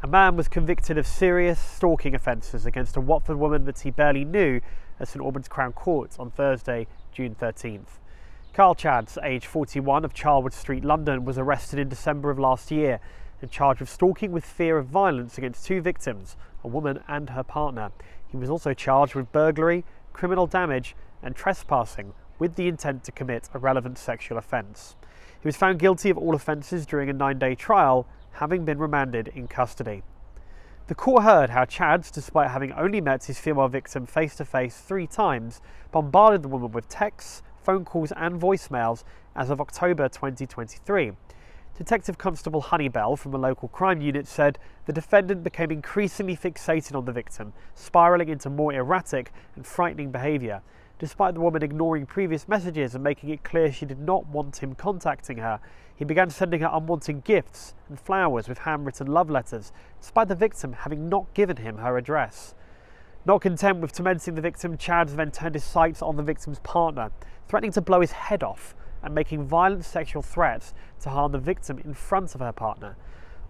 A man was convicted of serious stalking offences against a Watford woman that he barely knew at St Albans Crown Court on Thursday, June 13th. Karl Chads, aged 41, of Charlwood Street, London, was arrested in December of last year and charged with stalking with fear of violence against two victims, a woman and her partner. He was also charged with burglary, criminal damage and trespassing with the intent to commit a relevant sexual offence. He was found guilty of all offences during a 9-day trial, having been remanded in custody. The court heard how Chads, despite having only met his female victim face to face 3 times, bombarded the woman with texts, phone calls and voicemails as of October 2023. Detective Constable Honeybell from a local crime unit said the defendant became increasingly fixated on the victim, spiralling into more erratic and frightening behaviour. Despite the woman ignoring previous messages and making it clear she did not want him contacting her, he began sending her unwanted gifts and flowers with handwritten love letters, despite the victim having not given him her address. Not content with tormenting the victim, Chads then turned his sights on the victim's partner, threatening to blow his head off and making violent sexual threats to harm the victim in front of her partner.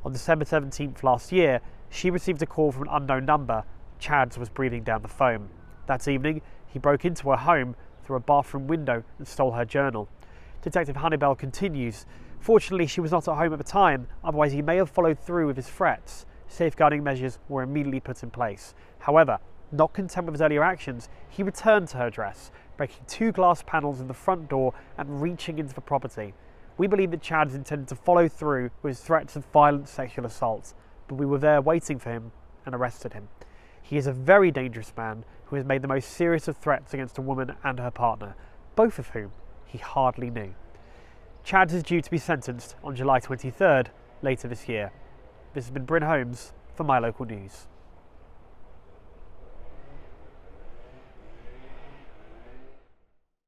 On December 17th last year, she received a call from an unknown number. Chads was breathing down the phone. That evening, he broke into her home through a bathroom window and stole her journal. Detective Honeybell continues, "Fortunately, she was not at home at the time, otherwise he may have followed through with his threats. Safeguarding measures were immediately put in place. However, not content with his earlier actions, he returned to her address, breaking 2 glass panels in the front door and reaching into the property. We believe that Chads intended to follow through with his threats of violent sexual assault, but we were there waiting for him and arrested him. He is a very dangerous man who has made the most serious of threats against a woman and her partner, both of whom he hardly knew." Chads is due to be sentenced on July 23rd later this year. This has been Bryn Holmes for My Local News.